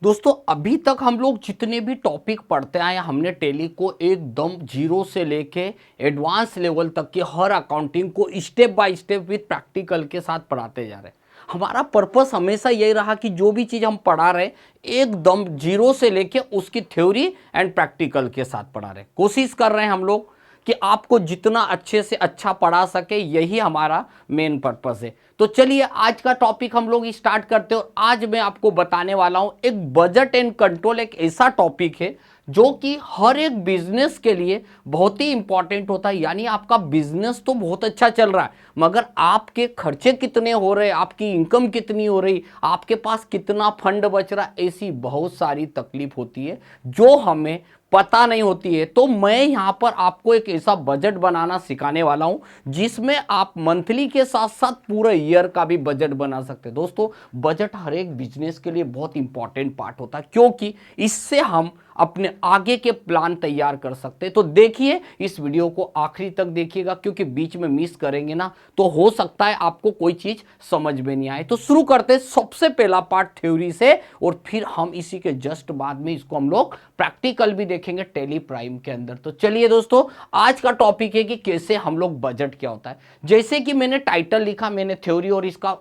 दोस्तों अभी तक हम लोग जितने भी टॉपिक पढ़ते आए हमने टैली को एकदम जीरो से लेके एडवांस लेवल तक के हर अकाउंटिंग को step by step with practical के साथ पढ़ाते जा रहे हैं। हमारा पर्पस हमेशा यही रहा कि जो भी चीज़ हम पढ़ा रहे एकदम जीरो से लेके उसकी थ्योरी एंड प्रैक्टिकल के साथ पढ़ा रहे हैं। कोशिश कर रहे हैं हम लोग कि आपको जितना अच्छे से अच्छा पढ़ा सके, यही हमारा मेन पर्पस है। तो चलिए आज का टॉपिक हम लोग स्टार्ट करते हैं और आज मैं आपको बताने वाला हूं एक बजट एंड कंट्रोल, एक ऐसा टॉपिक है जो कि हर एक बिजनेस के लिए बहुत ही इंपॉर्टेंट होता है। यानी आपका बिजनेस तो बहुत अच्छा चल रहा है मगर आपके खर्चे कितने हो रहे, आपकी इनकम कितनी हो रही, आपके पास कितना फंड बच रहा, ऐसी बहुत सारी तकलीफ होती है जो हमें पता नहीं होती है। तो मैं यहां पर आपको एक ऐसा बजट बनाना सिखाने वाला हूं जिसमें आप मंथली के साथ साथ पूरे ईयर का भी बजट बना सकते हैं। दोस्तों बजट हर एक बिजनेस के लिए बहुत इंपॉर्टेंट पार्ट होता है क्योंकि इससे हम अपने आगे के प्लान तैयार कर सकते हैं। तो देखिए इस वीडियो को आखिरी तक देखिएगा क्योंकि बीच में मिस करेंगे ना तो हो सकता है आपको कोई चीज समझ में नहीं आए। तो शुरू करते हैं सबसे पहला पार्ट थ्योरी से और फिर हम इसी के जस्ट बाद में इसको हम लोग प्रैक्टिकल भी देखेंगे टैली प्राइम के अंदर। तो चलिए दोस्तों आज का टॉपिक है कि कैसे हम लोग बजट क्या होता है। जैसे कि मैंने टाइटल लिखा, मैंने थ्योरी और इसका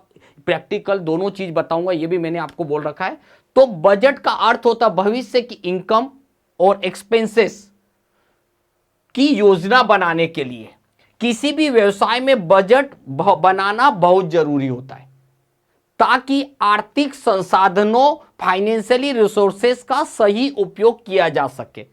प्रैक्टिकल दोनों चीज बताऊंगा, ये भी मैंने आपको बोल रखा है। तो बजट का अर्थ होता है भविष्य की इनकम और एक्सपेंसेस की योजना बनाने के लिए किसी भी व्यवसाय में बजट बनाना बहुत जरूरी होता है ताकि आर्थिक संसाधनों, फाइनेंशियली रिसोर्सेस का सही उपयोग किया जा सके।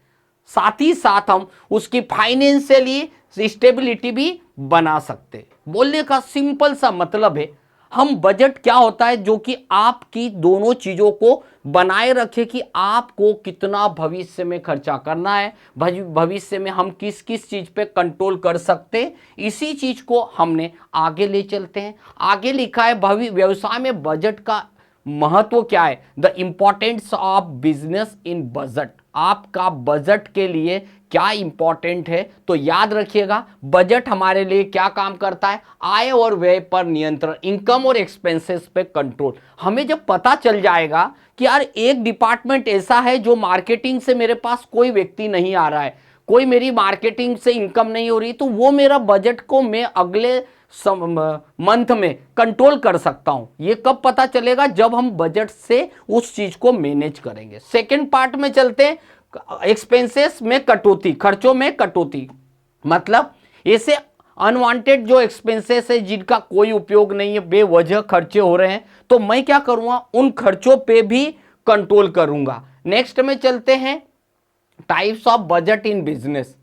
साथ ही साथ हम उसकी फाइनेंशियली स्टेबिलिटी भी बना सकते। बोलने का सिंपल सा मतलब है हम बजट क्या होता है जो कि आपकी दोनों चीजों को बनाए रखे कि आपको कितना भविष्य में खर्चा करना है, भविष्य में हम किस किस चीज पे कंट्रोल कर सकते, इसी चीज को हमने आगे ले चलते हैं। आगे लिखा है व्यवसाय में बजट का महत्व क्या है, the importance of business in budget. आपका बजट के लिए क्या इंपॉर्टेंट है तो याद रखिएगा बजट हमारे लिए क्या काम करता है, आय और व्यय पर नियंत्रण, इनकम और एक्सपेंसेस पे कंट्रोल। हमें जब पता चल जाएगा कि यार एक डिपार्टमेंट ऐसा है जो मार्केटिंग से मेरे पास कोई व्यक्ति नहीं आ रहा है, कोई मेरी मार्केटिंग से इनकम नहीं हो रही, तो वो मेरा बजट को मैं अगले मंथ में कंट्रोल कर सकता हूं। ये कब पता चलेगा, जब हम बजट से उस चीज को मैनेज करेंगे। सेकंड पार्ट में चलते हैं, एक्सपेंसेस में कटौती, खर्चों में कटौती। मतलब ऐसे अनवांटेड जो एक्सपेंसेस है जिनका कोई उपयोग नहीं है, बेवजह खर्चे हो रहे हैं, तो मैं क्या करूंगा, उन खर्चों पे भी कंट्रोल करूंगा। नेक्स्ट में चलते हैं, types of budget in business,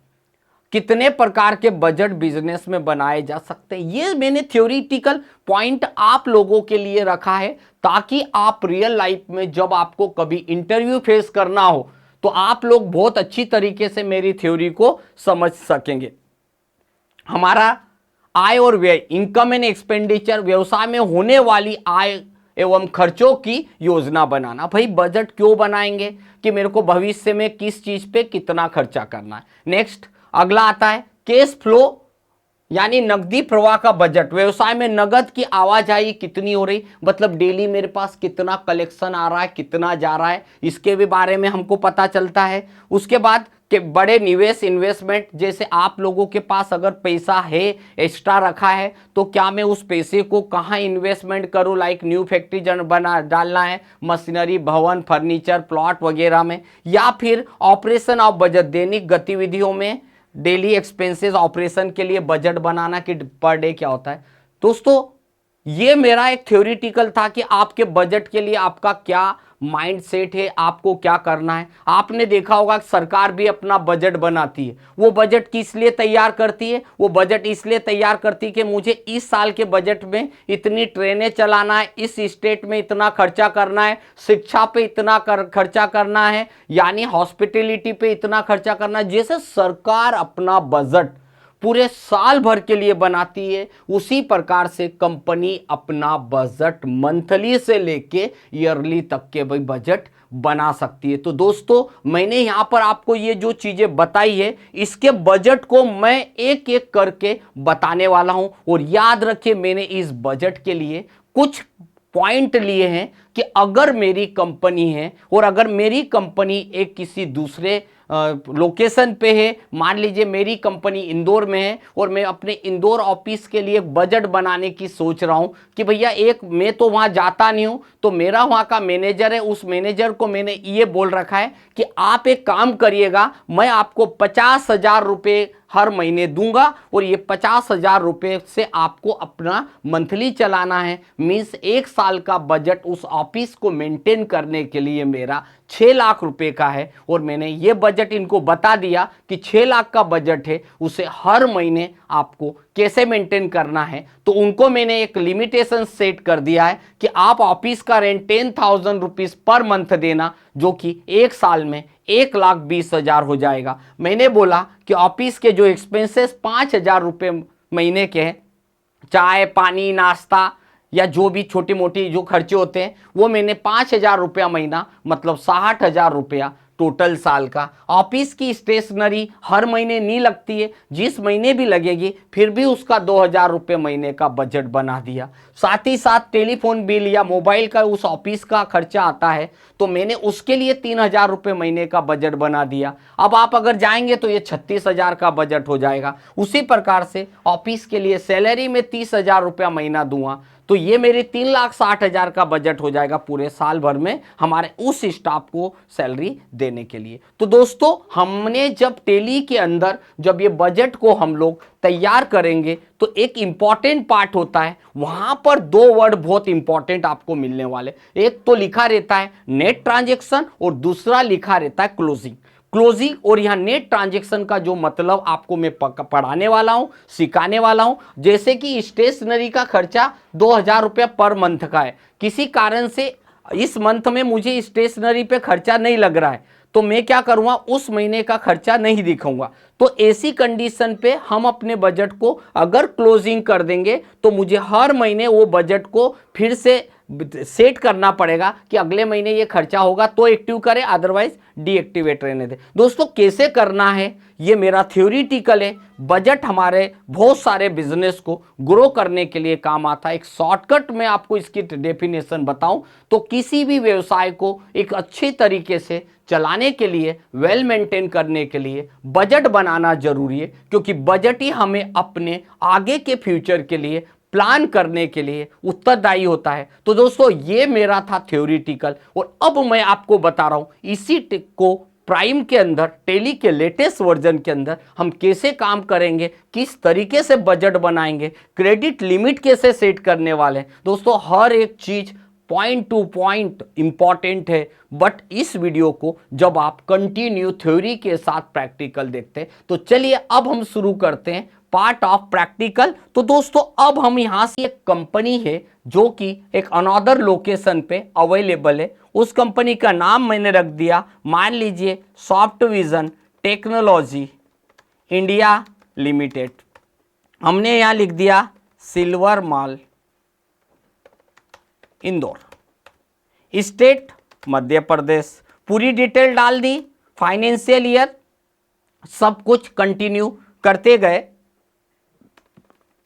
कितने प्रकार के बजट बिजनेस में बनाए जा सकते हैं। ये मैंने थ्योरेटिकल पॉइंट आप लोगों के लिए रखा है ताकि आप रियल लाइफ में जब आपको कभी इंटरव्यू फेस करना हो तो आप लोग बहुत अच्छी तरीके से मेरी थ्योरी को समझ सकेंगे। हमारा आय और व्यय, इनकम एंड एक्सपेंडिचर, व्यवसाय में होने वाली आय एवं खर्चों की योजना बनाना। भाई बजट क्यों बनाएंगे कि मेरे को भविष्य में किस चीज पे कितना खर्चा करना है। नेक्स्ट अगला आता है कैश फ्लो यानी नकदी प्रवाह का बजट, व्यवसाय में नगद की आवाजाही कितनी हो रही, मतलब डेली मेरे पास कितना कलेक्शन आ रहा है, कितना जा रहा है, इसके भी बारे में हमको पता चलता है। उसके बाद के बड़े निवेश, इन्वेस्टमेंट, जैसे आप लोगों के पास अगर पैसा है, एक्स्ट्रा रखा है, तो क्या मैं उस पैसे को कहाँ इन्वेस्टमेंट करूँ, लाइक न्यू फैक्ट्री बना डालना है, मशीनरी, भवन, फर्नीचर, प्लॉट वगैरह में, या फिर ऑपरेशन ऑफ बजट, दैनिक गतिविधियों में, डेली एक्सपेंसेस ऑपरेशन के लिए बजट बनाना कि पर डे क्या होता है। दोस्तों ये मेरा एक थ्योरेटिकल था कि आपके बजट के लिए आपका क्या माइंड सेट है, आपको क्या करना है। आपने देखा होगा सरकार भी अपना बजट बनाती है। वो बजट किस लिए तैयार करती है, वो बजट इसलिए तैयार करती है कि मुझे इस साल के बजट में इतनी ट्रेनें चलाना है, इस स्टेट में इतना खर्चा करना है, शिक्षा पे इतना खर्चा करना है, यानी हॉस्पिटलिटी पे इतना खर्चा करना है। जैसे सरकार अपना बजट पूरे साल भर के लिए बनाती है, उसी प्रकार से कंपनी अपना बजट मंथली से लेके ईयरली तक के भी बजट बना सकती है। तो दोस्तों मैंने यहां पर आपको ये जो चीजें बताई है इसके बजट को मैं एक एक करके बताने वाला हूं। और याद रखिए मैंने इस बजट के लिए कुछ पॉइंट लिए हैं कि अगर मेरी कंपनी है और अगर मेरी कंपनी एक किसी दूसरे लोकेशन पे है, मान लीजिए मेरी कंपनी इंदौर में है और मैं अपने इंदौर ऑफिस के लिए एक बजट बनाने की सोच रहा हूं कि भैया एक मैं तो वहां जाता नहीं हूं, तो मेरा वहां का मैनेजर है, उस मैनेजर को मैंने ये बोल रखा है कि आप एक काम करिएगा, मैं आपको 50,000 रुपये हर महीने दूंगा और ये 50,000 रुपये से आपको अपना मंथली चलाना है। मीन्स एक साल का बजट उस ऑफिस को मेंटेन करने के लिए मेरा 6 लाख रुपए का है और मैंने ये बजट इनको बता दिया कि 6 लाख का बजट है, उसे हर महीने आपको कैसे मेंटेन करना है। तो उनको मैंने एक लिमिटेशन सेट कर दिया है कि आप ऑफिस का रेंट 10,000 रुपीज पर मंथ देना, जो कि एक साल में 1,20,000 हो जाएगा। मैंने बोला कि ऑफिस के जो एक्सपेंसेस 5,000 रुपये महीने के हैं, चाय पानी नाश्ता या जो भी छोटी मोटी जो खर्चे होते हैं, वो मैंने 5,000 रुपया महीना मतलब 60,000 रुपया टोटल साल का। ऑफिस की स्टेशनरी हर महीने नहीं लगती है, जिस महीने भी लगेगी फिर भी उसका 2,000 रुपये महीने का बजट बना दिया। साथ ही साथ टेलीफोन बिल या मोबाइल का उस ऑफिस का खर्चा आता है, तो मैंने उसके लिए 3,000 रुपये महीने का बजट बना दिया। अब आप अगर जाएंगे तो ये 36,000 का बजट हो जाएगा। उसी प्रकार से ऑफिस के लिए सैलरी में 30,000 रुपया महीना दूंगा, तो ये मेरे 3,60,000 का बजट हो जाएगा पूरे साल भर में हमारे उस स्टाफ को सैलरी देने के लिए। तो दोस्तों, हमने जब टेली के अंदर जब ये बजट को हम लोग तैयार करेंगे तो एक इंपॉर्टेंट पार्ट होता है, वहां पर 2 वर्ड बहुत इंपॉर्टेंट आपको मिलने वाले। एक तो लिखा रहता है नेट ट्रांजैक्शन और दूसरा लिखा रहता है क्लोजिंग। और यहाँ नेट ट्रांजैक्शन का जो मतलब आपको मैं पढ़ाने वाला हूं, सिखाने वाला हूं। जैसे कि स्टेशनरी का खर्चा 2,000 रुपया पर मंथ का है, किसी कारण से इस मंथ में मुझे स्टेशनरी पे खर्चा नहीं लग रहा है, तो मैं क्या करूंगा, उस महीने का खर्चा नहीं दिखाऊंगा। तो ऐसी कंडीशन पे हम अपने बजट को अगर क्लोजिंग कर देंगे तो मुझे हर महीने वो बजट को फिर से सेट करना पड़ेगा कि अगले महीने ये खर्चा होगा तो एक्टिव करें, अदरवाइज डीएक्टिवेट रहने दें। दोस्तों, कैसे करना है ये मेरा थ्योरिटिकल है। बजट हमारे बहुत सारे बिजनेस को ग्रो करने के लिए काम आता है। एक शॉर्टकट में आपको इसकी डेफिनेशन बताऊं तो किसी भी व्यवसाय को एक अच्छे तरीके से चलाने के लिए, वेल मेंटेन करने के लिए बजट बनाना जरूरी है, क्योंकि बजट ही हमें अपने आगे के फ्यूचर के लिए प्लान करने के लिए उत्तरदायी होता है। तो दोस्तों, ये मेरा था थ्योरिटिकल, और अब मैं आपको बता रहा हूं इसी टिक को प्राइम के अंदर, टेली के लेटेस्ट वर्जन के अंदर हम कैसे काम करेंगे, किस तरीके से बजट बनाएंगे, क्रेडिट लिमिट कैसे सेट करने वाले हैं। दोस्तों, हर एक चीज पॉइंट टू पॉइंट इंपॉर्टेंट है, बट इस वीडियो को जब आप कंटिन्यू थ्योरी के साथ प्रैक्टिकल देखते हैं तो चलिए अब हम शुरू करते हैं पार्ट ऑफ प्रैक्टिकल। तो दोस्तों, अब हम यहां से एक कंपनी है जो कि एक अनदर लोकेशन पे अवेलेबल है, उस कंपनी का नाम मैंने रख दिया, मान लीजिए सॉफ्टविजन टेक्नोलॉजी इंडिया लिमिटेड। हमने यहां लिख दिया silver mall Indore, state Madhya Pradesh, पूरी डिटेल डाल दी, फाइनेंशियल ईयर सब कुछ कंटिन्यू करते गए।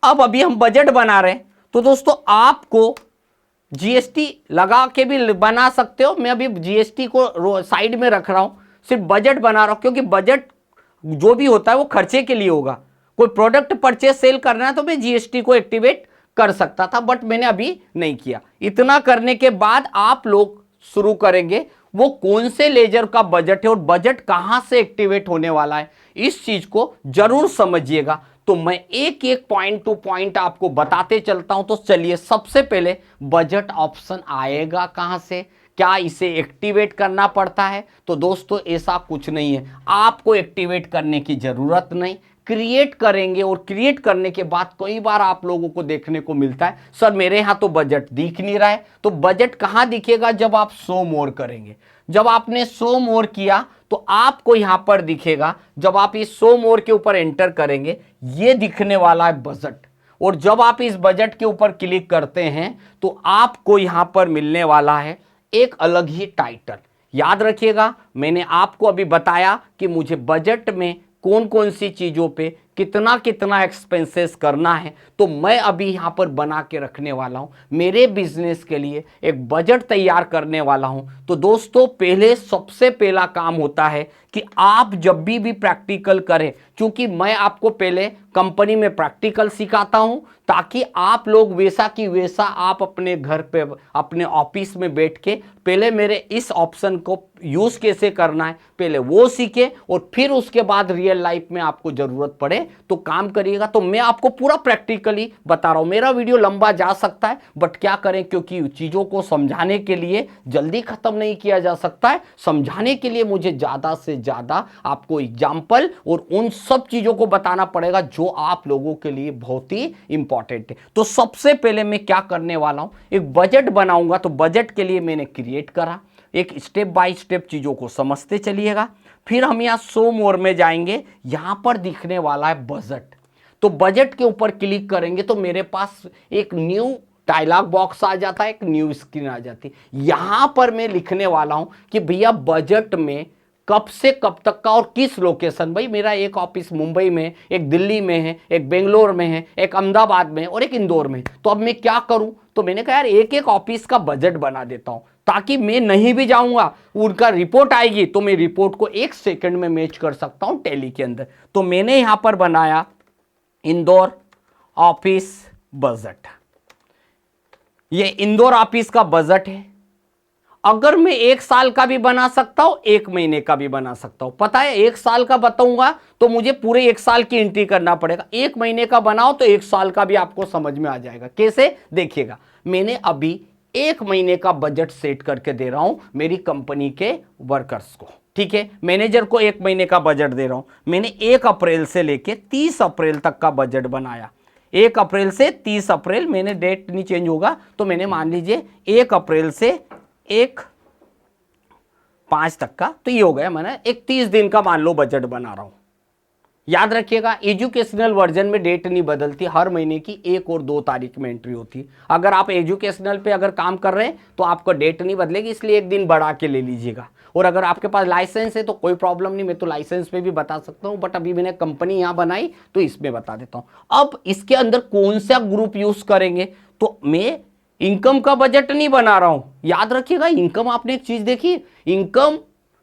अब अभी हम बजट बना रहे हैं, तो दोस्तों आपको जीएसटी लगा के भी बना सकते हो। मैं अभी जीएसटी को साइड में रख रहा हूं, सिर्फ बजट बना रहा हूं, क्योंकि बजट जो भी होता है वो खर्चे के लिए होगा। कोई प्रोडक्ट परचेज सेल करना है तो मैं जीएसटी को एक्टिवेट कर सकता था, बट मैंने अभी नहीं किया। इतना करने के बाद आप लोग शुरू करेंगे वो कौन से लेजर का बजट है और बजट कहां से एक्टिवेट होने वाला है, इस चीज को जरूर समझिएगा। तो मैं एक एक पॉइंट टू पॉइंट आपको बताते चलता हूं। तो चलिए, सबसे पहले बजट ऑप्शन आएगा कहां से, क्या इसे एक्टिवेट करना पड़ता है? तो दोस्तों, ऐसा कुछ नहीं है, आपको एक्टिवेट करने की जरूरत नहीं, क्रिएट करेंगे। और क्रिएट करने के बाद कई बार आप लोगों को देखने को मिलता है, सर मेरे यहां तो बजट दिख नहीं रहा है। तो बजट कहां दिखेगा? जब आप शो मोर करेंगे। जब आपने शो मोर किया तो आपको यहां पर दिखेगा, जब आप इस शो मोर के ऊपर एंटर करेंगे ये दिखने वाला है बजट। और जब आप इस बजट के ऊपर क्लिक करते हैं तो आपको यहां पर मिलने वाला है एक अलग ही टाइटल। याद रखिएगा, मैंने आपको अभी बताया कि मुझे बजट में कौन कौन सी चीजों पे कितना कितना एक्सपेंसेस करना है, तो मैं अभी यहाँ पर बना के रखने वाला हूँ। मेरे बिजनेस के लिए एक बजट तैयार करने वाला हूँ। तो दोस्तों, पहले सबसे पहला काम होता है कि आप जब भी प्रैक्टिकल करें, क्योंकि मैं आपको पहले कंपनी में प्रैक्टिकल सिखाता हूं ताकि आप लोग वैसा की वैसा आप अपने घर पे अपने ऑफिस में बैठ के पहले मेरे इस ऑप्शन को यूज कैसे करना है पहले वो सीखे, और फिर उसके बाद रियल लाइफ में आपको जरूरत पड़े तो काम करिएगा। तो मैं आपको पूरा प्रैक्टिकली बता रहा हूं। मेरा वीडियो लंबा जा सकता है, बट क्या करें, क्योंकि चीजों को समझाने के लिए जल्दी खत्म नहीं किया जा सकता है। समझाने के लिए मुझे ज्यादा से ज्यादा आपको एग्जाम्पल और उन सब चीजों को बताना पड़ेगा जो आप लोगों के लिए बहुत ही इंपॉर्टेंट है। तो सबसे पहले मैं क्या करने वाला हूं, एक बजट बनाऊंगा। तो बजट के लिए मैंने क्रिएट करा, एक स्टेप बाय स्टेप चीजों को समझते चलिएगा। फिर हम यहां शो मोर में जाएंगे, यहां पर दिखने वाला है बजट। तो बजट के ऊपर क्लिक करेंगे तो मेरे पास एक न्यू डायलॉग बॉक्स आ जाता है, एक न्यू स्क्रीन आ जाती है। यहां पर मैं लिखने वाला हूं कि भैया बजट में कब से कब तक का और किस लोकेशन। भाई मेरा एक ऑफिस मुंबई में, एक दिल्ली में है, एक बेंगलोर में है, एक अहमदाबाद में और एक इंदौर में। तो अब मैं क्या करूं, तो मैंने कहा यार एक एक ऑफिस का बजट बना देता हूं, ताकि मैं नहीं भी जाऊंगा, उनका रिपोर्ट आएगी तो मैं रिपोर्ट को 1 सेकंड में मैच कर सकता हूं टैली के अंदर। तो मैंने यहां पर बनाया इंदौर ऑफिस बजट। ये इंदौर ऑफिस का बजट है। अगर मैं 1 साल का भी बना सकता हूं, 1 महीने का भी बना सकता हूं। पता है 1 साल का बताऊंगा तो मुझे पूरे 1 साल की एंट्री करना पड़ेगा। 1 महीने का बनाओ तो 1 साल का भी आपको समझ में आ जाएगा। कैसे, देखिएगा। मैंने अभी 1 महीने का बजट सेट करके दे रहा हूं मेरी कंपनी के वर्कर्स को। ठीक है, मैनेजर को 1 महीने का बजट दे रहा हूं। मैंने 1 अप्रैल से लेके 30 अप्रैल तक का बजट बनाया। 1 अप्रैल से 30 अप्रैल, मैंने डेट नहीं चेंज होगा, तो मैंने मान लीजिए 1 अप्रैल से 1/5 तक का, तो ये हो गया। मैंने एक 30 दिन का मान लो बजट बना रहा हूं। याद रखिएगा, एजुकेशनल वर्जन में डेट नहीं बदलती, हर महीने की 1 और 2 तारीख में एंट्री होती है। अगर आप एजुकेशनल पे अगर काम कर रहे हैं तो आपका डेट नहीं बदलेगी, इसलिए 1 दिन बढ़ा के ले लीजिएगा। और अगर आपके पास लाइसेंस है तो कोई प्रॉब्लम नहीं, मैं तो लाइसेंस पे भी बता सकता हूं, बट अभी मैंने कंपनी यहां बनाई तो इसमें बता देता हूं। अब इसके अंदर कौन सा ग्रुप यूज करेंगे, तो मैं इनकम का बजट नहीं बना रहा हूं। याद रखिएगा, इनकम आपने एक चीज देखी, इनकम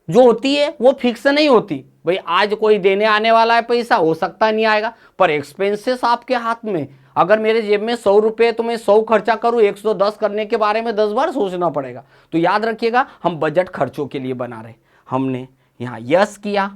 जो होती है वो फिक्स नहीं होती। भाई आज कोई देने आने वाला है पैसा, हो सकता नहीं आएगा, पर एक्सपेंसेस आपके हाथ में। अगर मेरे जेब में 100 रुपए तो मैं 100 खर्चा करूं, 110 करने के बारे में 10 बार सोचना पड़ेगा। तो याद रखिएगा, हम बजट खर्चों के लिए बना रहे। हमने यहां यस किया।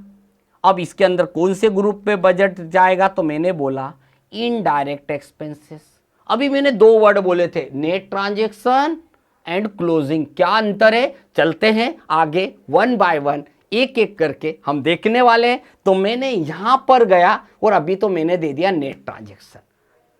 अब इसके अंदर कौन से ग्रुप पे बजट जाएगा, तो मैंने बोला इनडायरेक्ट एक्सपेंसेस। अभी मैंने 2 वर्ड बोले थे, नेट ट्रांजेक्शन एंड क्लोजिंग। क्या अंतर है, चलते हैं आगे 1 बाय 1 एक एक करके हम देखने वाले हैं। तो मैंने यहां पर गया और अभी तो मैंने दे दिया नेट ट्रांजेक्शन।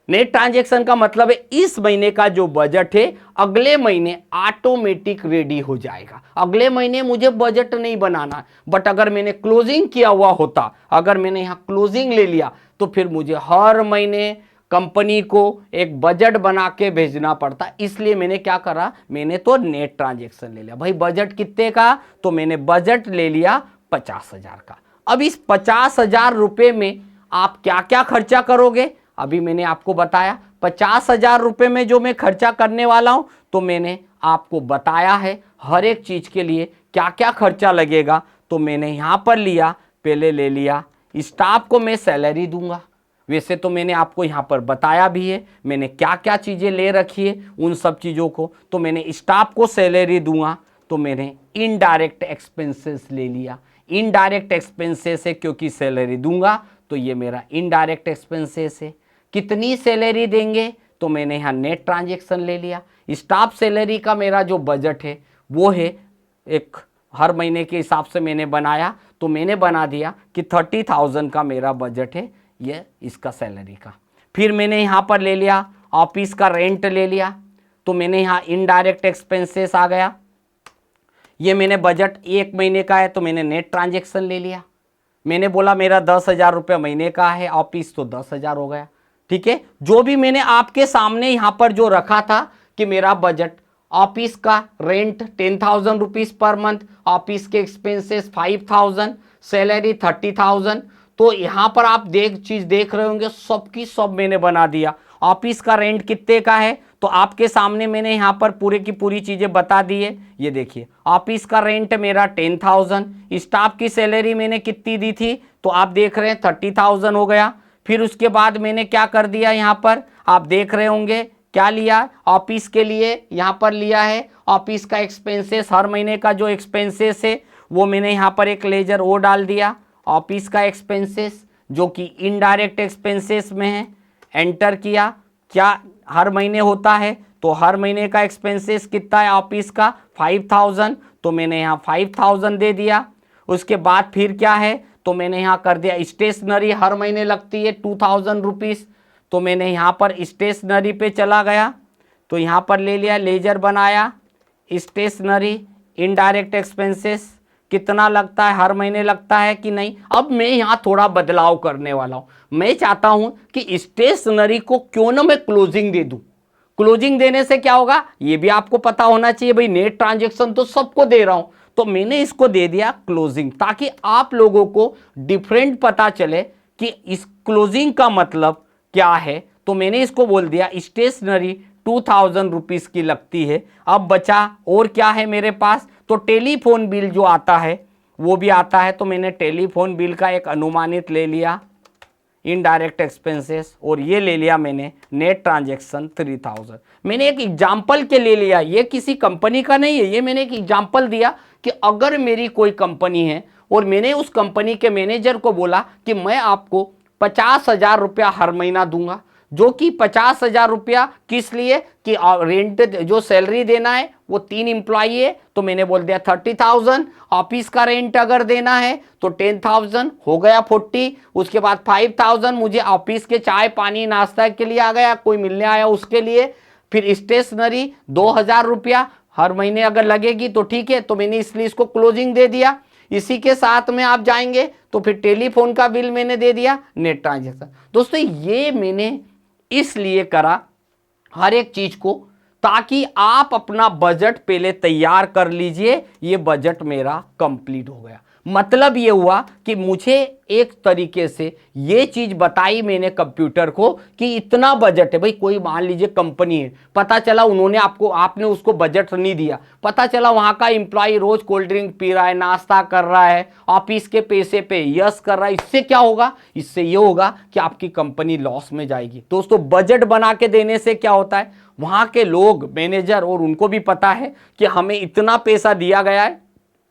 नेट ट्रांजेक्शन का मतलब है इस महीने का जो बजट है अगले महीने ऑटोमेटिक रेडी हो जाएगा। अगले महीने मुझे बजट नहीं बनाना, बट अगर मैंने क्लोजिंग किया हुआ होता, अगर मैंने यहां क्लोजिंग ले लिया, तो फिर मुझे हर महीने कंपनी को एक बजट बना के भेजना पड़ता। इसलिए मैंने क्या करा, मैंने तो नेट ट्रांजेक्शन ले लिया। भाई बजट कितने का, तो मैंने बजट ले लिया 50,000 का। अब इस 50,000 रुपए में आप क्या क्या खर्चा करोगे, अभी मैंने आपको बताया। 50,000 रुपए में जो मैं खर्चा करने वाला हूं, तो मैंने आपको बताया है हर एक चीज के लिए क्या क्या खर्चा लगेगा। तो मैंने यहां पर लिया, पहले ले लिया स्टाफ को मैं सैलरी दूंगा। वैसे तो मैंने आपको यहाँ पर बताया भी है मैंने क्या क्या चीज़ें ले रखी है, उन सब चीज़ों को। तो मैंने स्टाफ को सैलरी दूंगा, तो मैंने इनडायरेक्ट एक्सपेंसेस ले लिया। इनडायरेक्ट एक्सपेंसेस है क्योंकि सैलरी दूंगा, तो ये मेरा इनडायरेक्ट एक्सपेंसेस है। कितनी सैलरी देंगे, तो मैंने यहाँ नेट ट्रांजेक्शन ले लिया। स्टाफ सैलरी का मेरा जो बजट है वो है, एक हर महीने के हिसाब से मैंने बनाया, तो मैंने बना दिया कि 30,000 का मेरा बजट है, ये इसका सैलरी का। फिर मैंने यहाँ पर ले लिया ऑफिस का रेंट ले लिया, तो मैंने यहाँ इनडायरेक्ट एक्सपेंसेस आ गया। ये मैंने बजट 1 महीने का है, तो मैंने नेट ट्रांजेक्शन ले लिया। मैंने बोला मेरा 10,000 रुपये महीने का है ऑफिस, तो 10,000 हो गया। ठीक है, जो भी मैंने आपके सामने यहाँ पर जो रखा था कि मेरा बजट ऑफिस का rent 10,000 rupees per month, office के एक्सपेंसेस 5,000, सैलरी 30,000, तो यहाँ पर आप चीज देख रहे होंगे, सबकी सब मैंने बना दिया। ऑफिस का रेंट कितने का है तो आपके सामने मैंने यहाँ पर पूरे की पूरी चीजें बता दी है। ये देखिए ऑफिस का रेंट मेरा 10,000, स्टाफ की सैलरी मैंने कितनी दी थी तो आप देख रहे हैं 30,000 हो गया। फिर उसके बाद मैंने क्या कर दिया, यहाँ पर आप देख रहे होंगे क्या लिया, ऑफिस के लिए यहाँ पर लिया है ऑफिस का एक्सपेंसेस, हर महीने का जो एक्सपेंसेस है वो मैंने यहाँ पर एक लेजर वो डाल दिया, ऑफिस का एक्सपेंसेस जो कि इनडायरेक्ट एक्सपेंसेस में है। एंटर किया, क्या हर महीने होता है तो हर महीने का एक्सपेंसेस कितना है ऑफिस का 5,000, तो मैंने यहाँ 5,000 दे दिया। उसके बाद फिर क्या है तो मैंने यहाँ कर दिया स्टेशनरी हर महीने लगती है 2,000 रुपीज़, तो मैंने यहाँ पर स्टेशनरी पे चला गया तो यहाँ पर ले लिया, लेजर बनाया, स्टेशनरी इनडायरेक्ट एक्सपेंसेस कितना लगता है, हर महीने लगता है कि नहीं। अब मैं यहाँ थोड़ा बदलाव करने वाला हूँ, मैं चाहता हूँ कि स्टेशनरी को क्यों ना मैं क्लोजिंग दे दूँ। क्लोजिंग देने से क्या होगा ये भी आपको पता होना चाहिए, भाई नेट ट्रांजेक्शन तो सबको दे रहा हूँ, तो मैंने इसको दे दिया क्लोजिंग, ताकि आप लोगों को डिफरेंट पता चले कि इस क्लोजिंग का मतलब क्या है। तो मैंने इसको बोल दिया स्टेशनरी 2,000 रुपीज़ की लगती है। अब बचा और क्या है मेरे पास, तो टेलीफोन बिल जो आता है वो भी आता है, तो मैंने टेलीफोन बिल का एक अनुमानित ले लिया इनडायरेक्ट एक्सपेंसेस, और ये ले लिया मैंने नेट ट्रांजैक्शन 3,000। मैंने एक एग्जाम्पल के लिए लिया, ये किसी कंपनी का नहीं है, ये मैंने एक एग्जाम्पल दिया कि अगर मेरी कोई कंपनी है और मैंने उस कंपनी के मैनेजर को बोला कि मैं आपको 50,000 रुपया हर महीना दूंगा, जो कि 50,000 रुपया किस लिए कि रेंट जो सैलरी देना है वो 3 एम्प्लॉई है, तो मैंने बोल दिया 30,000। ऑफिस का रेंट अगर देना है तो 10,000 हो गया 40। उसके बाद 5,000 मुझे ऑफिस के चाय पानी नाश्ता के लिए आ गया, कोई मिलने आया उसके लिए। फिर स्टेशनरी 2,000 रुपया हर महीने अगर लगेगी तो ठीक है, तो मैंने इसलिए इसको क्लोजिंग दे दिया। इसी के साथ में आप जाएंगे तो फिर टेलीफोन का बिल मैंने दे दिया, नेट ट्रांजेक्शन। दोस्तों ये मैंने इसलिए करा हर एक चीज को, ताकि आप अपना बजट पहले तैयार कर लीजिए। ये बजट मेरा कंप्लीट हो गया, मतलब ये हुआ कि मुझे एक तरीके से ये चीज बताई मैंने कंप्यूटर को कि इतना बजट है। भाई कोई मान लीजिए कंपनी है, पता चला उन्होंने आपने उसको बजट नहीं दिया, पता चला वहां का एम्प्लॉय रोज कोल्ड ड्रिंक पी रहा है, नाश्ता कर रहा है, ऑफिस के पैसे पे यस कर रहा है, इससे क्या होगा, इससे ये होगा कि आपकी कंपनी लॉस में जाएगी। दोस्तों बजट बना के देने से क्या होता है, वहां के लोग मैनेजर और उनको भी पता है कि हमें इतना पैसा दिया गया है,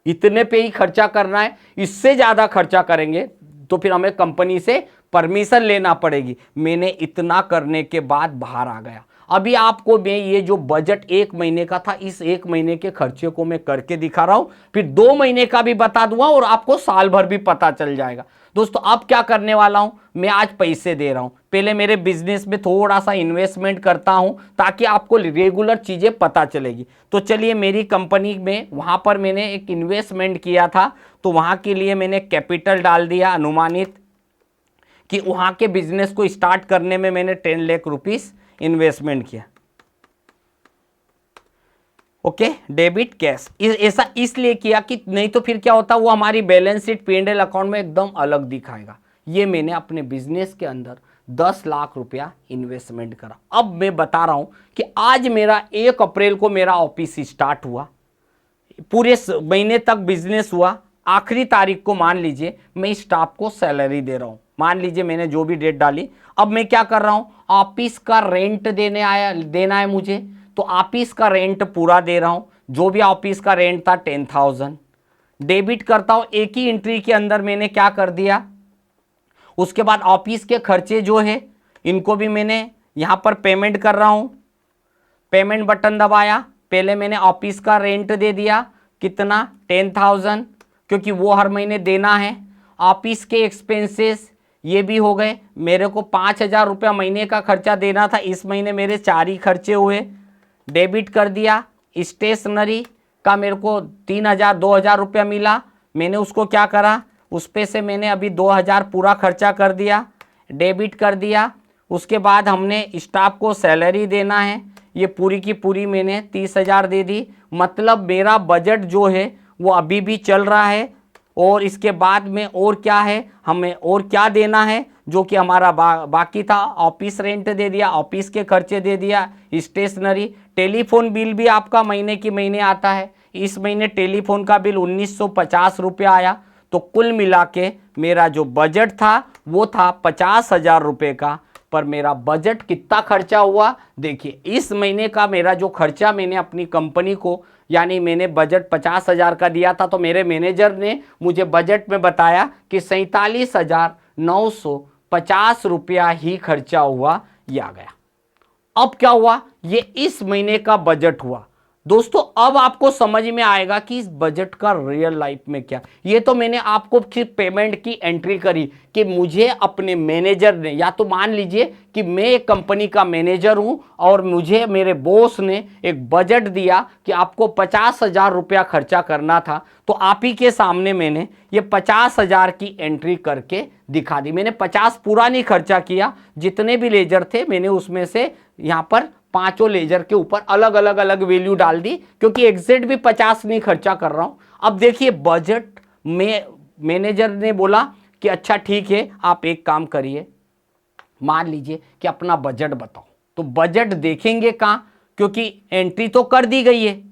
इतने पे ही खर्चा करना है, इससे ज्यादा खर्चा करेंगे तो फिर हमें कंपनी से परमिशन लेना पड़ेगी। मैंने इतना करने के बाद बाहर आ गया। अभी आपको मैं ये जो बजट 1 महीने का था, इस 1 महीने के खर्चे को मैं करके दिखा रहा हूं, फिर 2 महीने का भी बता दूंगा और आपको साल भर भी पता चल जाएगा। दोस्तों अब क्या करने वाला हूं, मैं आज पैसे दे रहा हूं, पहले मेरे बिजनेस में थोड़ा सा इन्वेस्टमेंट करता हूं ताकि आपको रेगुलर चीजें पता चलेगी। तो चलिए मेरी कंपनी में वहां पर मैंने एक इन्वेस्टमेंट किया था, तो वहां के लिए मैंने कैपिटल डाल दिया अनुमानित कि वहां के बिजनेस को स्टार्ट करने में मैंने 10 लाख रुपीस इन्वेस्टमेंट किया। ओके, डेबिट कैश ऐसा इसलिए किया कि नहीं तो फिर क्या होता, वो हमारी बैलेंस शीट P&L अकाउंट में एकदम अलग दिखाएगा। ये मैंने अपने बिजनेस के अंदर 10 लाख रुपया इन्वेस्टमेंट करा। अब मैं बता रहा हूं कि आज मेरा 1 अप्रैल को मेरा ऑफिस स्टार्ट हुआ, पूरे महीने तक बिजनेस हुआ, आखिरी तारीख को मान लीजिए मैं स्टाफ को सैलरी दे रहा हूं, मान लीजिए मैंने जो भी डेट डाली। अब मैं क्या कर रहा हूं, ऑफिस का रेंट देना है मुझे, तो ऑफिस का रेंट पूरा दे रहा हूं, जो भी ऑफिस का रेंट था 10,000 डेबिट करता हूं। एक ही एंट्री के अंदर मैंने क्या कर दिया, उसके बाद ऑफिस के खर्चे जो है इनको भी मैंने यहां पर पेमेंट कर रहा हूं, पेमेंट बटन दबाया, पहले मैंने ऑफिस का रेंट दे दिया कितना 10,000, क्योंकि वो हर महीने देना है। ऑफिस के एक्सपेंसेस ये भी हो गए, मेरे को 5,000 रुपया महीने का खर्चा देना था, इस महीने मेरे 4 ही खर्चे हुए, डेबिट कर दिया। स्टेशनरी का मेरे को 3,000 2,000 रुपया मिला, मैंने उसको क्या करा, उस पे से मैंने अभी 2,000 पूरा खर्चा कर दिया, डेबिट कर दिया। उसके बाद हमने स्टाफ को सैलरी देना है, ये पूरी की पूरी मैंने 30,000 दे दी। मतलब मेरा बजट जो है वो अभी भी चल रहा है और इसके बाद में और क्या है, हमें और क्या देना है, जो कि हमारा बाकी था। ऑफिस रेंट दे दिया, ऑफिस के खर्चे दे दिया, स्टेशनरी, टेलीफोन बिल भी आपका महीने की महीने आता है। इस महीने टेलीफोन का बिल 1950 रुपया आया। तो कुल मिला के मेरा जो बजट था वो था 50,000 रुपये का। पर मेरा बजट कितना खर्चा हुआ, देखिए इस महीने का मेरा जो खर्चा मैंने अपनी कंपनी को, यानी मैंने बजट 50,000 का दिया था, तो मेरे मैनेजर ने मुझे बजट में बताया कि 47,950 रुपया ही खर्चा हुआ, ये आ गया। अब क्या हुआ, ये इस महीने का बजट हुआ। दोस्तों अब आपको समझ में आएगा कि इस बजट का रियल लाइफ में क्या। ये तो मैंने आपको सिर्फ पेमेंट की एंट्री करी कि मुझे अपने मैनेजर ने, या तो मान लीजिए कि मैं एक कंपनी का मैनेजर हूं और मुझे मेरे बॉस ने एक बजट दिया कि आपको 50,000 रुपया खर्चा करना था, तो आप ही के सामने मैंने ये 50,000 की एंट्री करके दिखा दी। मैंने 50 पूरा नहीं खर्चा किया, जितने भी लेजर थे मैंने उसमें से यहाँ पर पांचों लेजर के ऊपर अलग अलग वैल्यू डाल दी, क्योंकि एग्जैक्ट भी 50 नहीं खर्चा कर रहा हूं। अब देखिए बजट में मैनेजर ने बोला कि अच्छा ठीक है, आप एक काम करिए, मान लीजिए कि अपना बजट बताओ। तो बजट देखेंगे कहां, क्योंकि एंट्री तो कर दी गई है,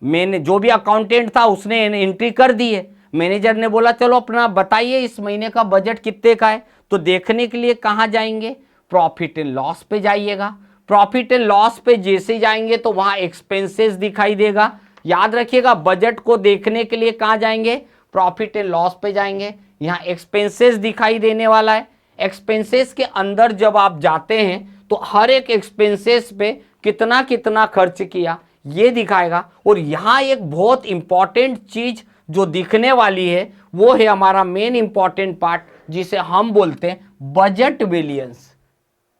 मैंने जो भी अकाउंटेंट था उसने एंट्री कर दी है। मैनेजर ने बोला चलो अपना बताइए इस महीने का बजट कितने का है। तो देखने के लिए कहां जाएंगे, प्रॉफिट एंड लॉस पे जाइएगा। प्रॉफिट एंड लॉस पे जैसे जाएंगे तो वहां एक्सपेंसेस दिखाई देगा। याद रखिएगा बजट को देखने के लिए कहां जाएंगे, प्रॉफिट एंड लॉस पे जाएंगे, यहां एक्सपेंसेस दिखाई देने वाला है। एक्सपेंसेस के अंदर जब आप जाते हैं तो हर एक एक्सपेंसेस पे कितना कितना खर्च किया ये दिखाएगा। और यहां एक बहुत इंपॉर्टेंट चीज जो दिखने वाली है वो है हमारा मेन इंपॉर्टेंट पार्ट, जिसे हम बोलते हैं बजट वेरिएंस।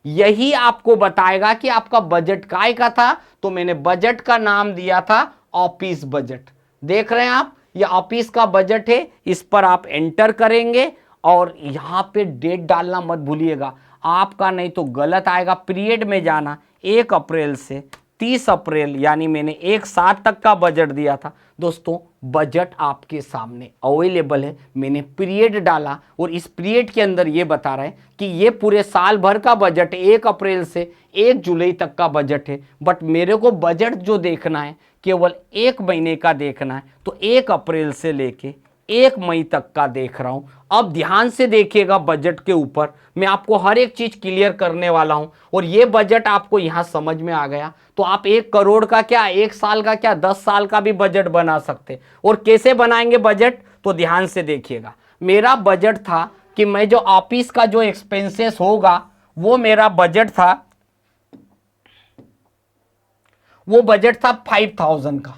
यही आपको बताएगा कि आपका बजट काय का था। तो मैंने बजट का नाम दिया था ऑफिस बजट। देख रहे हैं आप, ये ऑफिस का बजट है, इस पर आप एंटर करेंगे और यहां पे डेट डालना मत भूलिएगा, आपका नहीं तो गलत आएगा। पीरियड में जाना, 1 अप्रैल से 30 अप्रैल, यानी मैंने एक साथ तक का बजट दिया था। दोस्तों बजट आपके सामने अवेलेबल है, मैंने पीरियड डाला और इस पीरियड के अंदर ये बता रहा है कि ये पूरे साल भर का बजट है, 1 अप्रैल से 1 जुलाई तक का बजट है। बट मेरे को बजट जो देखना है केवल 1 महीने का देखना है, तो 1 अप्रैल से लेके 1 मई तक का देख रहा हूं। अब ध्यान से देखिएगा बजट के ऊपर, मैं आपको हर एक चीज क्लियर करने वाला हूं। और ये बजट आपको यहां समझ में आ गया तो आप 1 करोड़ का क्या, 1 साल का क्या, 10 साल का भी बजट बना सकते। और कैसे बनाएंगे बजट, तो ध्यान से देखिएगा। मेरा बजट था कि मैं जो ऑफिस का जो एक्सपेंसेस होगा वो मेरा बजट था, वो बजट था 5,000 का।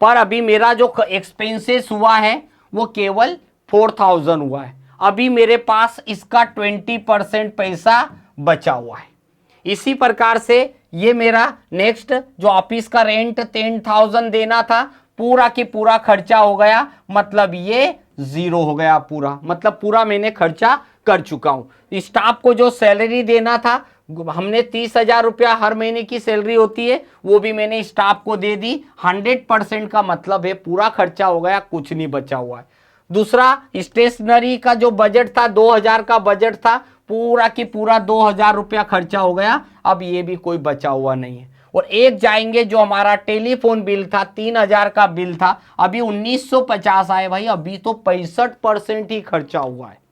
पर अभी मेरा जो एक्सपेंसेस हुआ है वो केवल 4,000 हुआ है। अभी मेरे पास इसका 20% पैसा बचा हुआ है। इसी प्रकार से ये मेरा नेक्स्ट जो ऑफिस का रेंट 10,000 देना था, पूरा की पूरा खर्चा हो गया, मतलब ये 0 हो गया पूरा, मतलब पूरा मैंने खर्चा कर चुका हूं। स्टाफ को जो सैलरी देना था, हमने 30,000 रुपया हर महीने की सैलरी होती है, वो भी मैंने स्टाफ को दे दी। 100% का मतलब है पूरा खर्चा हो गया, कुछ नहीं बचा हुआ है। दूसरा स्टेशनरी का जो बजट था, 2,000 का बजट था, पूरा की पूरा 2,000 रुपया खर्चा हो गया, अब ये भी कोई बचा हुआ नहीं है। और एक जाएंगे जो हमारा टेलीफोन बिल था, 3,000 का बिल था, अभी 1950 आए भाई, अभी तो 65% ही खर्चा हुआ है।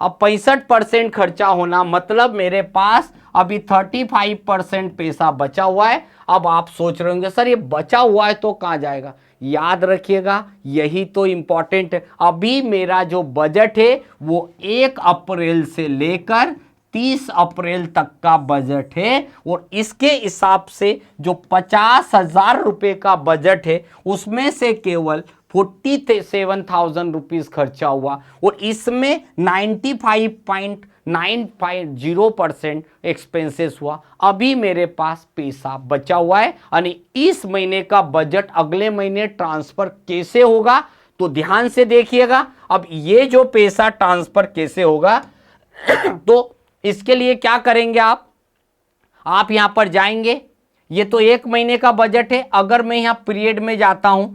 अब 65% खर्चा होना मतलब मेरे पास अभी 35% पैसा बचा हुआ है। अब आप सोच रहे होंगे सर ये बचा हुआ है तो कहां जाएगा, याद रखिएगा यही तो इंपॉर्टेंट है। अभी मेरा जो बजट है वो 1 अप्रैल से लेकर 30 अप्रैल तक का बजट है। और इसके हिसाब से जो 50,000 रुपए का बजट है उसमें से केवल 47,000 रुपीज खर्चा हुआ और इसमें 95.950% एक्सपेंसेस हुआ। अभी मेरे पास पैसा बचा हुआ है, यानी इस महीने का बजट अगले महीने ट्रांसफर कैसे होगा, तो ध्यान से देखिएगा। अब ये जो पैसा ट्रांसफर कैसे होगा तो इसके लिए क्या करेंगे आप यहां पर जाएंगे। ये तो 1 महीने का बजट है, अगर मैं यहां पीरियड में जाता हूं,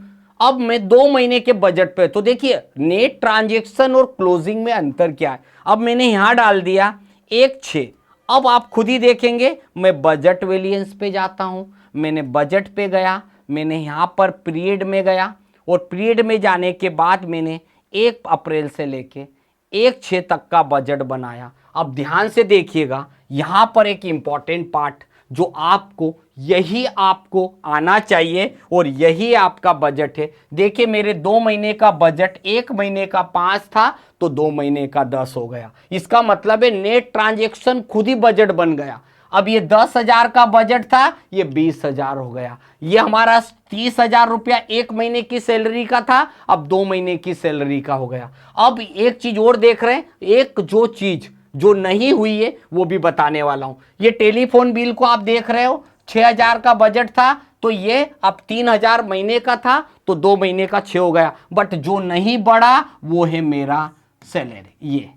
अब मैं 2 महीने के बजट पे, तो देखिए नेट ट्रांजेक्शन और क्लोजिंग में अंतर क्या है। अब मैंने यहां डाल दिया 1/6। अब आप खुद ही देखेंगे, मैं बजट वेरिएंस पे जाता हूं, मैंने बजट पे गया, मैंने यहां पर पीरियड में गया, और पीरियड में जाने के बाद मैंने 1 अप्रैल से लेके 1/6 तक का बजट बनाया। अब ध्यान से देखिएगा, यहां पर एक इंपॉर्टेंट पार्ट जो आपको, यही आपको आना चाहिए और यही आपका बजट है। देखिए मेरे 2 महीने का बजट 1 महीने का 5 था, तो 2 महीने का 10 हो गया। इसका मतलब है नेट ट्रांजैक्शन खुद ही बजट बन गया। अब ये 10,000 का बजट था, ये 20,000 हो गया। ये हमारा 30,000 रुपया 1 महीने की सैलरी का था, अब 2 महीने की सैलरी का हो गया। अब एक चीज और देख रहे हैं, एक जो चीज जो नहीं हुई है वो भी बताने वाला हूं। ये टेलीफोन बिल को आप देख रहे हो, 6,000 का बजट था, तो ये अब 3,000 महीने का था, तो 2 महीने का 6 हो गया। बट जो नहीं बढ़ा वो है मेरा सैलरी।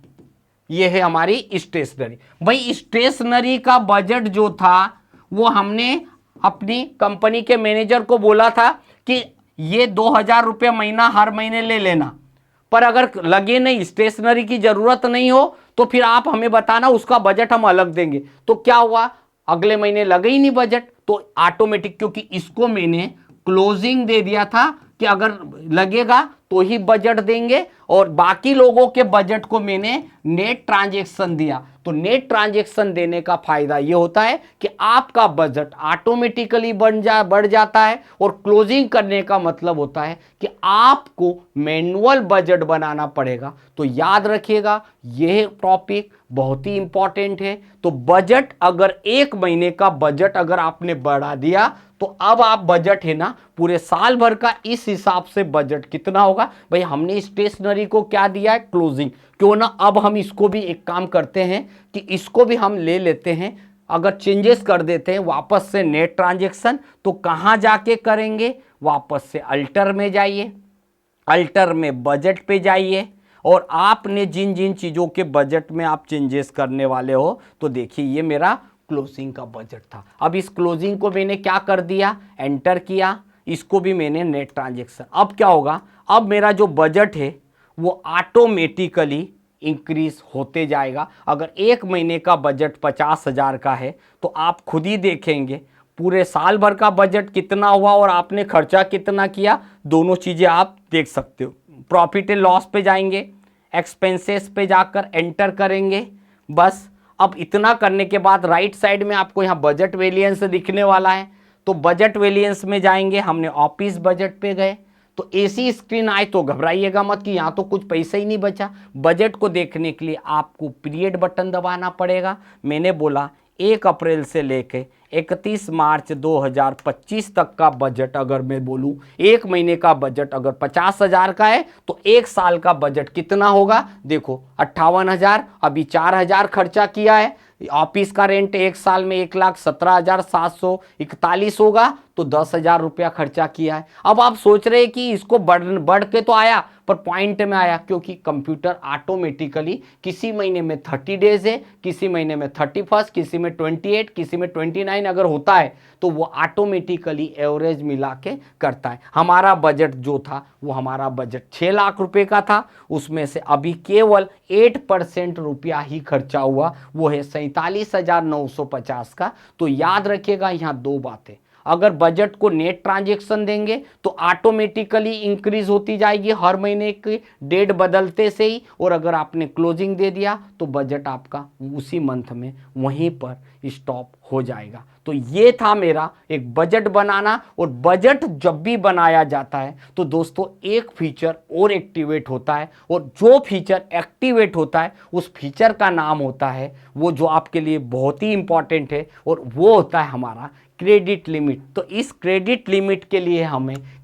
ये है हमारी स्टेशनरी। भाई स्टेशनरी का बजट जो था वो हमने अपनी कंपनी के मैनेजर को बोला था कि ये 2,000 रुपये महीना हर महीने ले लेना, पर अगर लगे नहीं, स्टेशनरी की जरूरत नहीं हो, तो फिर आप हमें बताना, उसका बजट हम अलग देंगे। तो क्या हुआ, अगले महीने लगे ही नहीं बजट, तो ऑटोमेटिक, क्योंकि इसको मैंने क्लोजिंग दे दिया था कि अगर लगेगा तो ही बजट देंगे, और बाकी लोगों के बजट को मैंने नेट ट्रांजैक्शन दिया। तो नेट ट्रांजैक्शन देने का फायदा ये होता है कि आपका बजट ऑटोमेटिकली बढ़ जाता है, और क्लोजिंग करने का मतलब होता है कि आपको मैनुअल बजट बनाना पड़ेगा। तो याद रखिएगा, यह टॉपिक बहुत ही इंपॉर्टेंट है। तो बजट, अगर 1 महीने का बजट अगर आपने बढ़ा दिया, तो अब आप बजट है ना पूरे साल भर का, इस हिसाब से बजट कितना होगा। भाई हमने स्टेशनरी को क्या दिया है, क्लोजिंग, क्यों ना अब हम इसको भी एक काम करते हैं कि इसको भी हम ले लेते हैं, अगर चेंजेस कर देते हैं वापस से नेट ट्रांजैक्शन। तो कहां जाके करेंगे, वापस से अल्टर में जाइए, अल्टर में बजट पे जाइए, और आपने जिन जिन चीज़ों के बजट में आप चेंजेस करने वाले हो, तो देखिए ये मेरा क्लोजिंग का बजट था। अब इस क्लोजिंग को मैंने क्या कर दिया, एंटर किया, इसको भी मैंने नेट ट्रांजैक्शन। अब क्या होगा, अब मेरा जो बजट है वो ऑटोमेटिकली इंक्रीज होते जाएगा। अगर 1 महीने का बजट 50,000 का है, तो आप खुद ही देखेंगे पूरे साल भर का बजट कितना हुआ और आपने खर्चा कितना किया, दोनों चीज़ें आप देख सकते हो। प्रॉफिट एंड लॉस पे जाएंगे, एक्सपेंसेस पे जाकर एंटर करेंगे। बस अब इतना करने के बाद राइट साइड में आपको यहाँ बजट वेरिएंस दिखने वाला है, तो बजट वेरिएंस में जाएंगे। हमने ऑफिस बजट पे गए, तो ऐसी स्क्रीन आए तो घबराइएगा मत कि यहाँ तो कुछ पैसा ही नहीं बचा। बजट को देखने के लिए आपको पीरियड बटन दबाना पड़ेगा। मैंने बोला 1 अप्रैल से लेके 31 मार्च 2025 तक का बजट, अगर मैं बोलूं 1 महीने का बजट अगर 50,000 का है, तो 1 साल का बजट कितना होगा, देखो 58,000। अभी 4,000 खर्चा किया है, ऑफिस का रेंट 1 साल में 1,17,741 होगा, तो 10,000 रुपया खर्चा किया है। अब आप सोच रहे हैं कि इसको बढ़ के तो आया, पर पॉइंट में आया, क्योंकि कंप्यूटर ऑटोमेटिकली किसी महीने में 30 डेज है, किसी महीने में 31, किसी में 28, किसी में 29 अगर होता है, तो वो ऑटोमेटिकली एवरेज मिला के करता है। हमारा बजट जो था वो हमारा बजट 6 लाख रुपए का था, उसमें से अभी केवल 8% रुपया ही खर्चा हुआ, वो है 47,950 का। तो याद रखिएगा यहाँ 2 बातें, अगर बजट को नेट ट्रांजैक्शन देंगे तो ऑटोमेटिकली इंक्रीज होती जाएगी हर महीने की डेट बदलते से ही, और अगर आपने क्लोजिंग दे दिया तो बजट आपका उसी मंथ में वहीं पर स्टॉप हो जाएगा। तो ये था मेरा एक बजट बनाना। और बजट जब भी बनाया जाता है तो दोस्तों एक फीचर और एक्टिवेट होता है, और जो फीचर एक्टिवेट होता है उस फीचर का नाम होता है, वो जो आपके लिए बहुत ही इंपॉर्टेंट है, और वो होता है हमारा क्रेडिट लिमिट। तो इस क्रेडिट लिमिट के लिए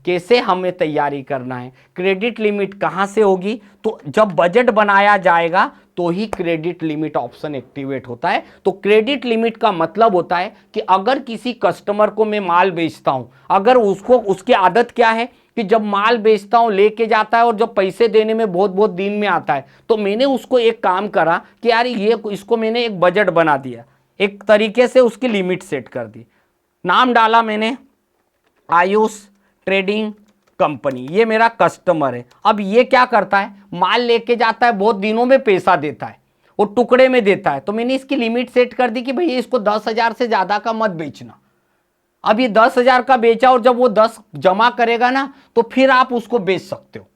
कैसे हमें तैयारी करना है, क्रेडिट लिमिट कहाँ से होगी, तो जब बजट बनाया जाएगा तो ही क्रेडिट लिमिट ऑप्शन एक्टिवेट होता है। तो क्रेडिट लिमिट का मतलब होता है कि अगर किसी कस्टमर को मैं माल बेचता हूं, अगर उसकी आदत क्या है कि जब माल बेचता हूं लेके जाता है और जब पैसे देने में बहुत बहुत दिन में आता है, तो मैंने उसको एक काम करा कि यार इसको मैंने एक बजट बना दिया, एक तरीके से उसकी लिमिट सेट कर दी। नाम डाला मैंने आयुष ट्रेडिंग कंपनी, ये मेरा कस्टमर है। अब ये क्या करता है, माल लेके जाता है, बहुत दिनों में पैसा देता है, वो टुकड़े में देता है। तो मैंने इसकी लिमिट सेट कर दी कि भैया इसको 10,000 से ज्यादा का मत बेचना। अब ये 10,000 का बेचा और जब वो 10 जमा करेगा ना तो फिर आप उसको बेच सकते हो।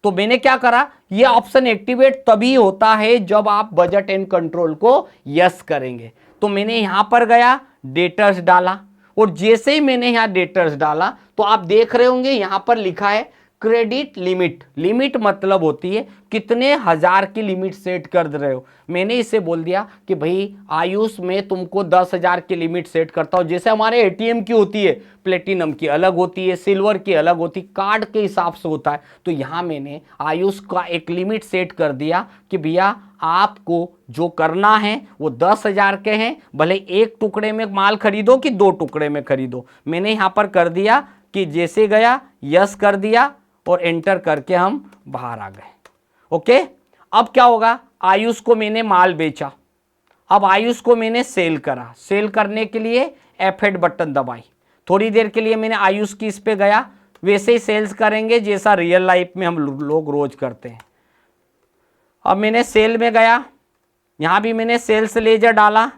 तो मैंने क्या करा, ये ऑप्शन एक्टिवेट तभी होता है जब आप बजट एंड कंट्रोल को यस करेंगे। तो मैंने यहां पर गया, डेटर्स डाला, और जैसे ही मैंने यहां डेटर्स डाला तो आप देख रहे होंगे यहां पर लिखा है क्रेडिट लिमिट। लिमिट मतलब होती है कितने हजार की लिमिट सेट कर रहे हो। मैंने इसे बोल दिया कि भाई आयुष में तुमको 10,000 की लिमिट सेट करता हूं। जैसे हमारे एटीएम की होती है, प्लेटिनम की अलग होती है, सिल्वर की अलग होती है, कार्ड के हिसाब से होता है। तो यहां मैंने आयुष का एक लिमिट सेट कर दिया कि भैया आपको जो करना है वो 10,000 के हैं, भले एक टुकड़े में माल खरीदो कि 2 टुकड़े में खरीदो। मैंने यहां पर कर दिया कि जैसे गया यस कर दिया और एंटर करके हम बाहर आ गए। ओके, अब क्या होगा, आयुष को मैंने माल बेचा, अब आयुष को मैंने सेल करा। सेल करने के लिए F8 बटन दबाई, थोड़ी देर के लिए मैंने आयुष की इस पे गया, वैसे ही सेल्स करेंगे जैसा रियल लाइफ में हम लोग रोज करते हैं। अब मैंने सेल में गया, यहां भी मैंने सेल्स लेजर डाला,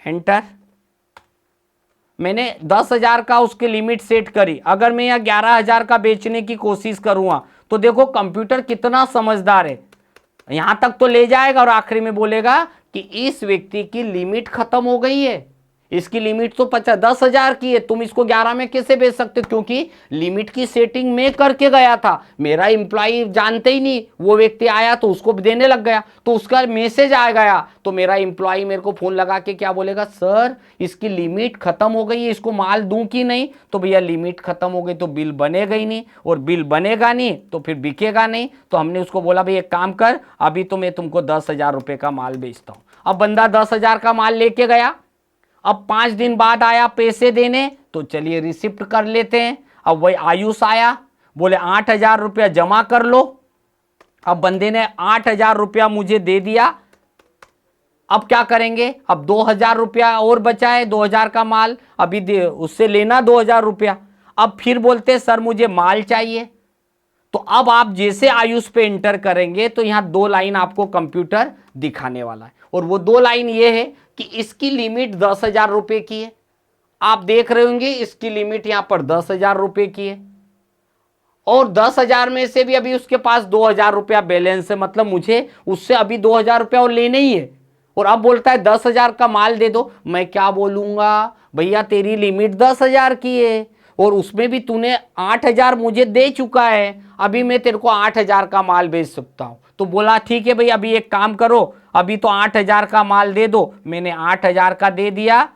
एंटर। मैंने 10,000 का उसकी लिमिट सेट करी। अगर मैं यहाँ 11,000 का बेचने की कोशिश करूंगा तो देखो कंप्यूटर कितना समझदार है, यहां तक तो ले जाएगा और आखिरी में बोलेगा कि इस व्यक्ति की लिमिट खत्म हो गई है, इसकी लिमिट तो 10,000 की है, तुम इसको 11 में कैसे बेच सकते हो, क्योंकि लिमिट की सेटिंग मैं करके गया था। मेरा एम्प्लॉय जानते ही नहीं, वो व्यक्ति आया तो उसको देने लग गया, तो उसका मैसेज आ गया, तो मेरा एम्प्लॉय मेरे को फोन लगा के क्या बोलेगा, सर इसकी लिमिट खत्म हो गई है, इसको माल दूं कि नहीं। तो भैया लिमिट खत्म हो गई तो बिल बनेगा ही नहीं, और बिल बनेगा नहीं तो फिर बिकेगा नहीं। तो हमने उसको बोला भाई एक काम कर, अभी तो मैं तुमको 10,000 रुपये का माल बेचता हूं। अब बंदा 10,000 का माल लेके गया, अब 5 दिन बाद आया पैसे देने, तो चलिए रिसिप्ट कर लेते हैं। अब वही आयुष आया, बोले 8,000 रुपया जमा कर लो। अब बंदे ने 8,000 रुपया मुझे दे दिया। अब क्या करेंगे, अब 2,000 रुपया और बचा है, 2,000 का माल अभी उससे लेना 2,000 रुपया। अब फिर बोलते सर मुझे माल चाहिए। तो अब आप जैसे आयुष पे इंटर करेंगे तो यहां 2 लाइन आपको कंप्यूटर दिखाने वाला है, और वो 2 लाइन ये है कि इसकी लिमिट 10,000 रुपए की है। आप देख रहे होंगे इसकी लिमिट यहां पर 10,000 रुपए की है, और 10,000 में से भी अभी उसके पास 2,000 रुपया बैलेंस है, मतलब मुझे उससे अभी 2,000 रुपया और लेने ही है। और अब बोलता है 10,000 का माल दे दो। मैं क्या बोलूंगा, भैया तेरी लिमिट 10,000 की है और उसमें भी तूने 8,000 मुझे दे चुका है, अभी मैं तेरे को 8,000 का माल बेच सकता हूं। तो बोला ठीक है भाई, अभी एक काम करो, अभी तो 8,000 का माल दे दो। मैंने 8,000 का दे दिया।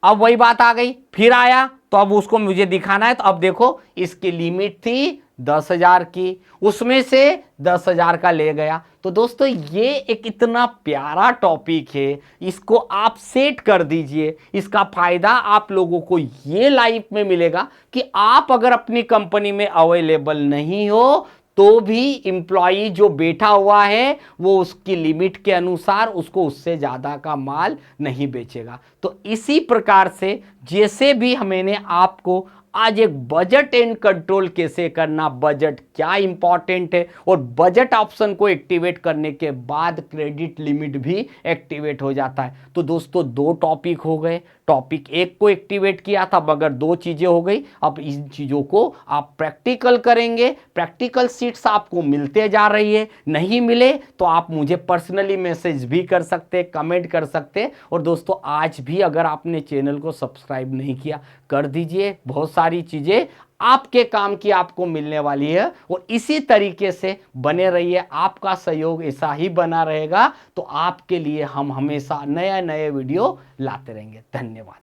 अब वही बात आ गई, फिर आया तो अब उसको मुझे दिखाना है। तो अब देखो इसकी लिमिट थी 10,000 की, उसमें से 10,000 का ले गया। तो दोस्तों ये एक इतना प्यारा टॉपिक है, इसको आप सेट कर दीजिए। इसका फायदा आप लोगों को ये लाइफ में मिलेगा कि आप अगर अपनी कंपनी में अवेलेबल नहीं हो तो भी एम्प्लॉई जो बैठा हुआ है वो उसकी लिमिट के अनुसार उसको उससे ज्यादा का माल नहीं बेचेगा। तो इसी प्रकार से जैसे भी मैंने आपको आज एक बजट एंड कंट्रोल कैसे करना, बजट क्या इंपॉर्टेंट है, और बजट ऑप्शन को एक्टिवेट करने के बाद क्रेडिट लिमिट भी एक्टिवेट हो जाता है। तो दोस्तों 2 टॉपिक हो गए, टॉपिक 1 को एक्टिवेट किया था मगर 2 चीजें हो गई। अब इन चीजों को आप प्रैक्टिकल करेंगे, प्रैक्टिकल सीट्स आपको मिलते जा रही है, नहीं मिले तो आप मुझे पर्सनली मैसेज भी कर सकते, कमेंट कर सकते। और दोस्तों आज भी अगर आपने चैनल को सब्सक्राइब नहीं किया कर दीजिए, बहुत सारी चीजें आपके काम की आपको मिलने वाली है। और इसी तरीके से बने रहिए, आपका सहयोग ऐसा ही बना रहेगा तो आपके लिए हम हमेशा नए नए वीडियो लाते रहेंगे। धन्यवाद।